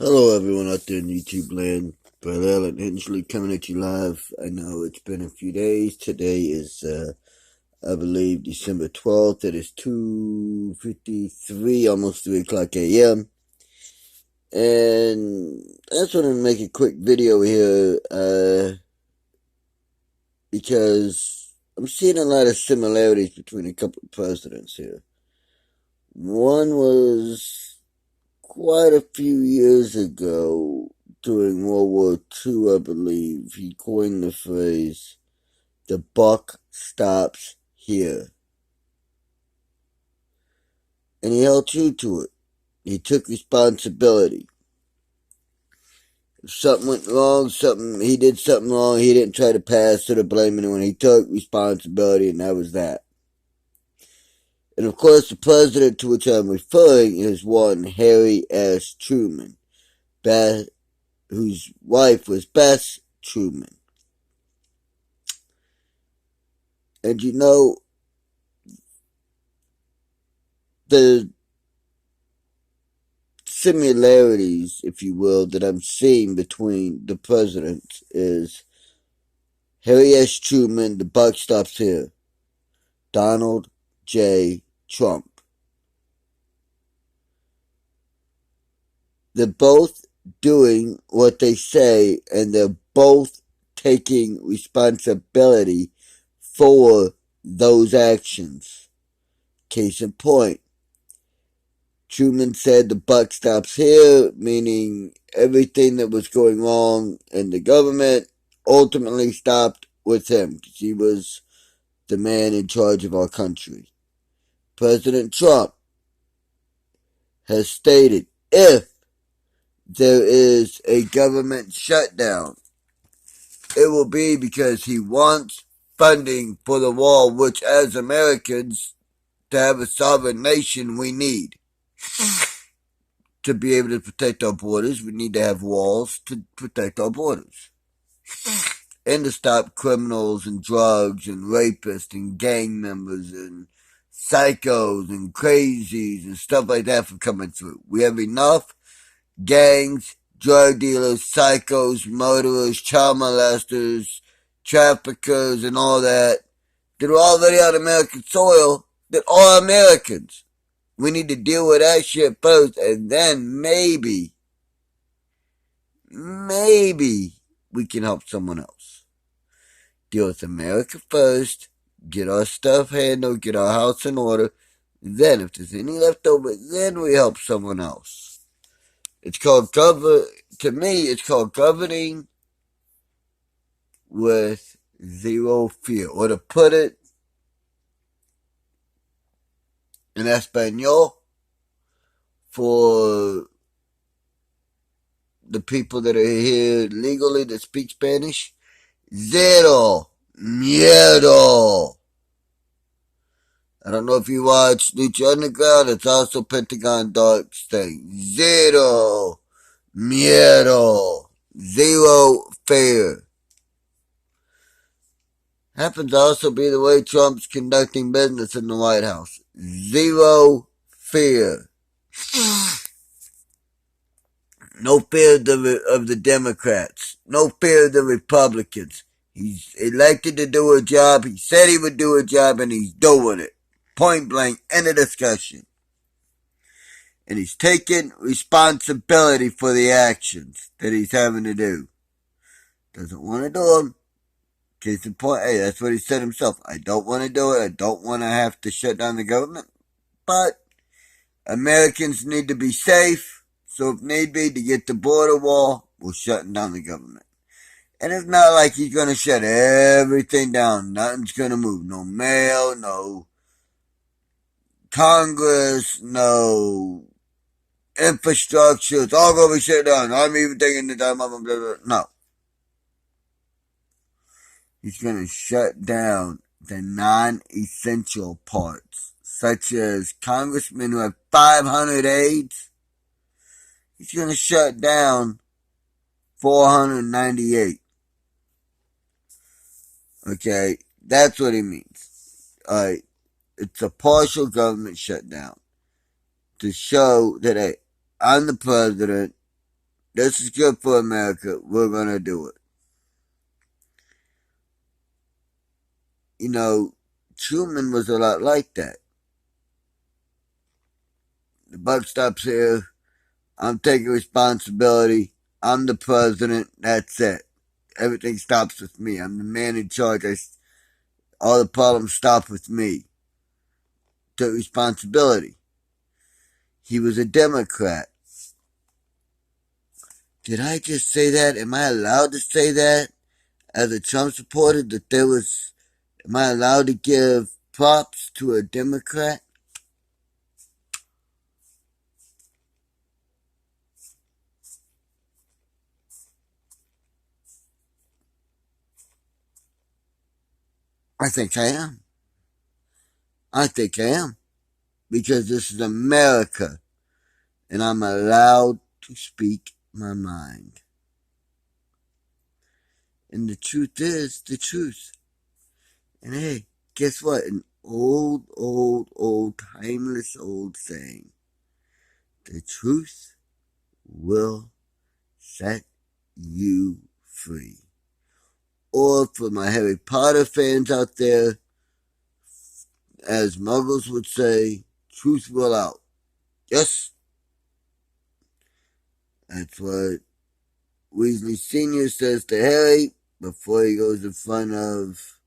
Hello everyone out there in YouTube land. Brother Allen Hensley coming at you live. I know it's been a few days. Today is I believe December 12th. It is 2:53, almost 3 o'clock a.m. And I just want to make a quick video here because I'm seeing a lot of similarities between a couple of presidents here. One was quite a few years ago, during World War II, I believe, he coined the phrase, "the buck stops here." And he held true to it. He took responsibility. If something went wrong, he did something wrong, he didn't try to pass it or blame anyone. He took responsibility, and that was that. And of course, the president to which I'm referring is one Harry S. Truman, whose wife was Bess Truman. And you know, the similarities, if you will, that I'm seeing between the presidents is Harry S. Truman, the buck stops here. Donald J. Trump. They're both doing what they say, and they're both taking responsibility for those actions. Case in point, Truman said the buck stops here, meaning everything that was going wrong in the government ultimately stopped with him because he was the man in charge of our country. President Trump has stated if there is a government shutdown, it will be because he wants funding for the wall, which as Americans, to have a sovereign nation, we need. To be able to protect our borders, we need to have walls to protect our borders. And to stop criminals and drugs and rapists and gang members and psychos and crazies and stuff like that from coming through. We have enough gangs, drug dealers, psychos, murderers, child molesters, traffickers, and all that are already on American soil that are Americans. We need to deal with that shit first, and then maybe we can help someone else. Deal with America first, get our stuff handled, get our house in order. Then, if there's any left over, then we help someone else. It's called to me, it's called governing with zero fear. Or to put it in Espanol, for the people that are here legally that speak Spanish, cero miedo. I don't know if you watch Lucha Underground, it's also Pentagon Dark's thing. Zero miedo. Zero fear. Happens to also be the way Trump's conducting business in the White House. Zero fear. No fear of the Democrats. No fear of the Republicans. He's elected to do a job. He said he would do a job, and he's doing it. Point blank, end of discussion. And he's taking responsibility for the actions that he's having to do. Doesn't want to do them. Case in point, hey, that's what he said himself. I don't want to do it. I don't want to have to shut down the government. But Americans need to be safe. So if need be, to get the border wall, we're shutting down the government. And it's not like he's going to shut everything down. Nothing's going to move. No mail, no Congress, no infrastructure. It's all going to be shut down. I'm even taking the time off. No. He's going to shut down the non-essential parts, such as congressmen who have 500 aides. He's going to shut down 498. Okay, that's what he means. Alright, it's a partial government shutdown to show that, hey, I'm the president, This is good for America. We're going to do it. You know, Truman was a lot like that. The buck stops here. I'm taking responsibility. I'm the president. That's it. Everything stops with me. I'm the man in charge. All the problems stop with me. Took responsibility. He was a Democrat. Did I just say that? Am I allowed to say that? As a Trump supporter, am I allowed to give props to a Democrat? I think I am. I think I am. Because this is America. And I'm allowed to speak my mind. And the truth is the truth. And hey, guess what? An old, timeless old saying. The truth will set you free. Or for my Harry Potter fans out there, as muggles would say, truth will out. Yes, that's what Weasley Sr. says to Harry before he goes in front of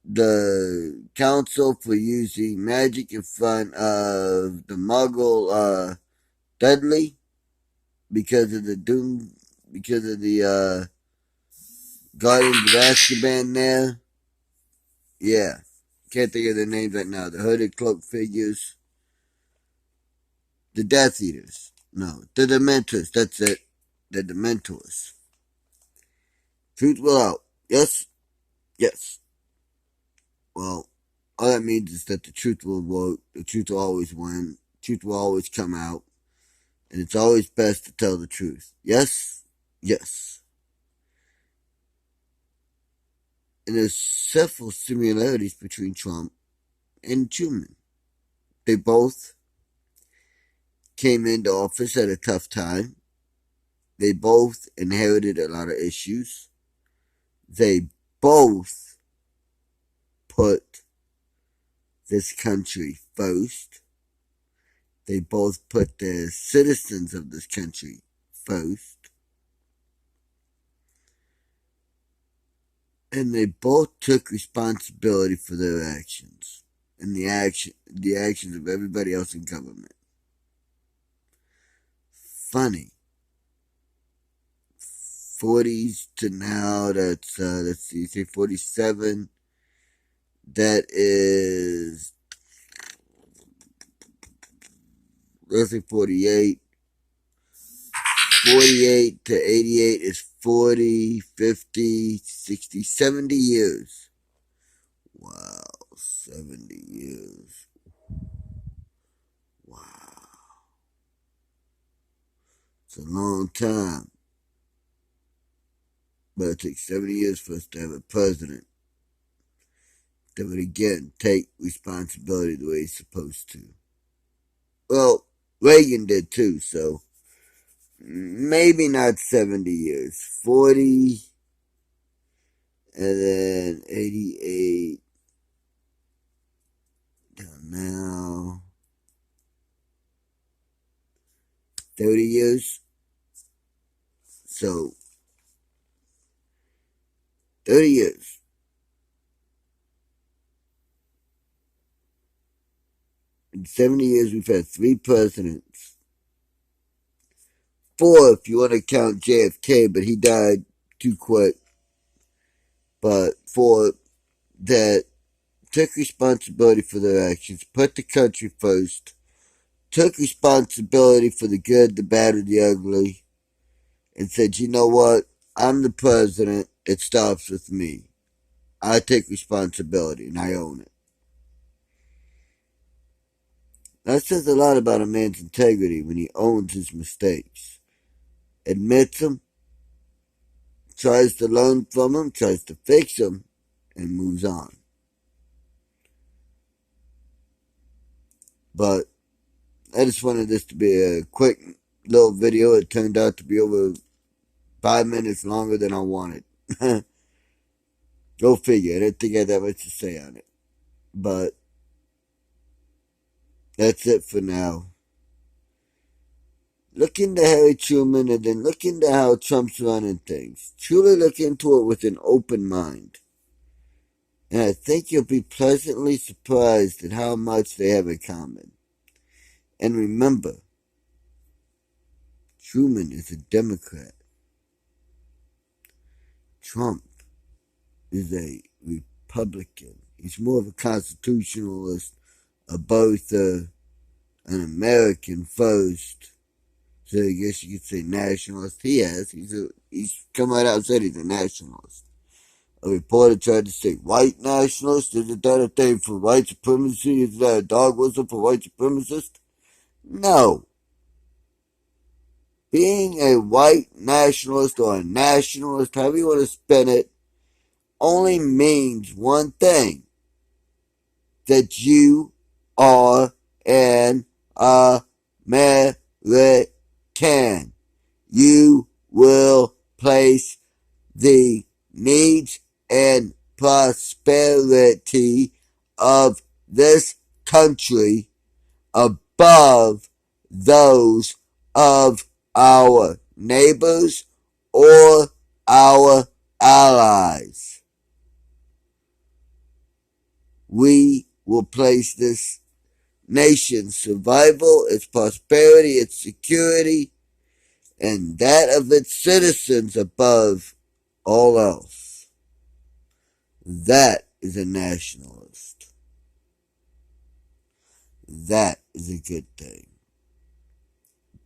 the council for using magic in front of the muggle Dudley because of the Guardians of Azkaban there. Yeah. Can't think of their names right now. The hooded cloak figures. The Death Eaters. No, the Dementors. That's it. The Dementors. Truth will out. Yes? Yes. Well, all that means is that the truth will vote. The truth will always win. The truth will always come out. And it's always best to tell the truth. Yes? Yes. And there's several similarities between Trump and Truman. They both came into office at a tough time. They both inherited a lot of issues. They both put this country first. They both put the citizens of this country first. And they both took responsibility for their actions and the actions of everybody else in government. Funny. 40s to now, that's, let's see, say 47. That is, let's say 48. 48 to 88 is 40, 50, 60, 70 years. Wow, 70 years. Wow. It's a long time. But it takes 70 years for us to have a president that would again take responsibility the way he's supposed to. Well, Reagan did too, so maybe not 70 years. 40, and then 88. Down now. 30 years. So, 30 years. In 70 years, we've had 3 presidents. 4 if you want to count JFK, but he died too quick. But 4 that took responsibility for their actions, put the country first, took responsibility for the good, the bad, and the ugly, and said, you know what? I'm the president. It stops with me. I take responsibility, and I own it. That says a lot about a man's integrity when he owns his mistakes, admits them, tries to learn from them, tries to fix them, and moves on. But I just wanted this to be a quick little video. It turned out to be over 5 minutes longer than I wanted. Go figure. I didn't think I had that much to say on it. But that's it for now. Look into Harry Truman and then look into how Trump's running things. Truly look into it with an open mind. And I think you'll be pleasantly surprised at how much they have in common. And remember, Truman is a Democrat. Trump is a Republican. He's more of a constitutionalist, a birther, an American first. So I guess you could say nationalist. He's come right out and said he's a nationalist. A reporter tried to say white nationalist. Isn't that a thing for white supremacy? Is that a dog whistle for white supremacists? No. Being a white nationalist or a nationalist, however you want to spin it, only means one thing. That you are an American. You will place the needs and prosperity of this country above those of our neighbors or our allies. We will place this nation's survival, its prosperity, its security, and that of its citizens above all else. That is a nationalist. That is a good thing.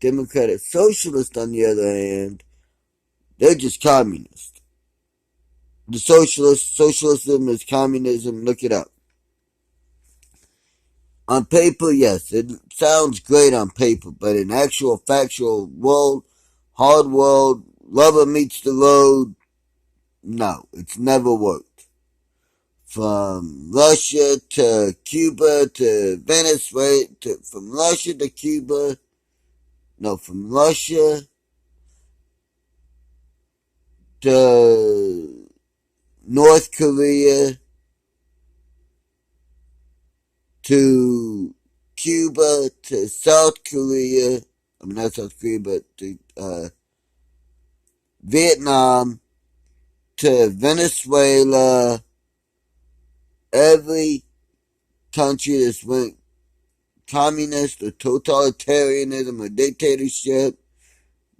Democratic Socialists, on the other hand, they're just communist. The socialism is communism. Look it up. On paper, yes, it sounds great on paper, but in actual factual world, hard world, rubber meets the road, no, it's never worked. From Russia to Cuba to Venezuela, from Russia to Cuba, no, from Russia to North Korea to Cuba to South Korea, I mean not South Korea, but to Vietnam to Venezuela, every country that's went communist or totalitarianism or dictatorship,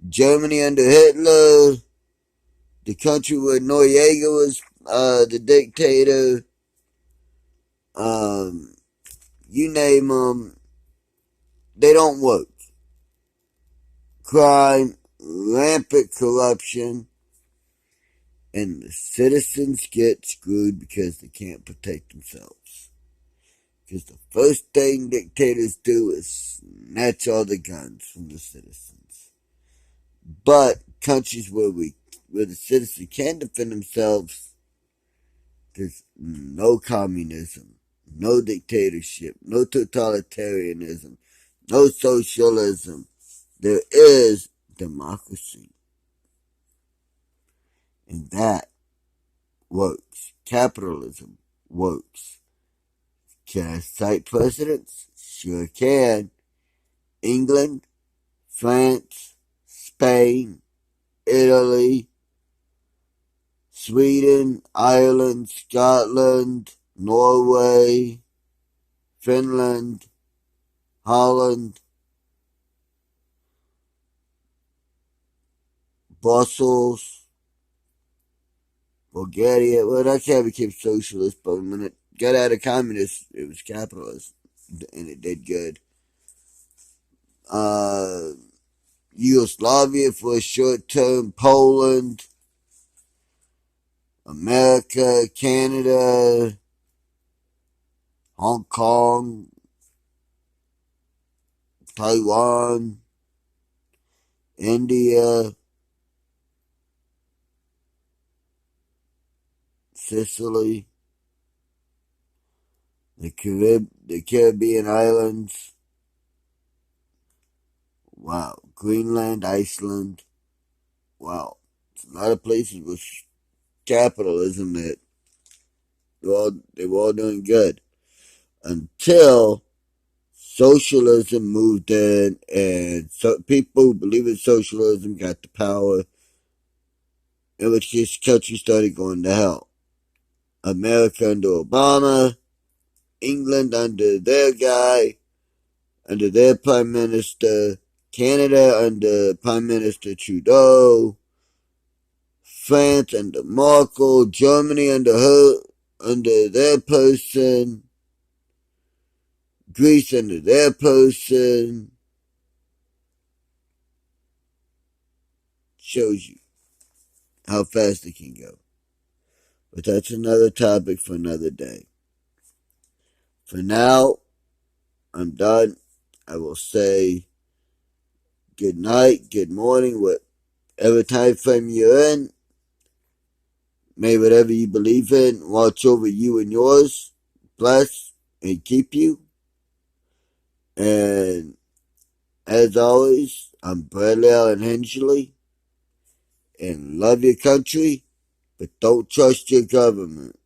Germany under Hitler, the country where Noriega was the dictator, you name them, they don't work. Crime, rampant corruption, and the citizens get screwed because they can't protect themselves. Because the first thing dictators do is snatch all the guns from the citizens. But countries where the citizens can defend themselves, there's no communism, no dictatorship, no totalitarianism, no socialism. There is democracy. And that works. Capitalism works. Can I cite presidents? Sure can. England, France, Spain, Italy, Sweden, Ireland, Scotland, Norway, Finland, Holland, Brussels, Bulgaria. Well, that can't became socialist, but when it got out of communist, it was capitalist, and it did good. Yugoslavia for a short term, Poland, America, Canada, Hong Kong, Taiwan, India, Sicily, the Caribbean islands, Wow. Greenland, Iceland. Wow. It's a lot of places with capitalism that they were all doing good. Until socialism moved in, and so people who believe in socialism got the power, in which case the country started going to hell. America under Obama, England under their guy, under their prime minister, Canada under Prime Minister Trudeau, France under Merkel, Germany under their person, Greece under their person. Shows you how fast it can go. But that's another topic for another day. For now, I'm done. I will say good night, good morning, whatever time frame you're in. May whatever you believe in watch over you and yours, bless and keep you. And as always, I'm Bradley Allen Hensley, and love your country, but don't trust your government.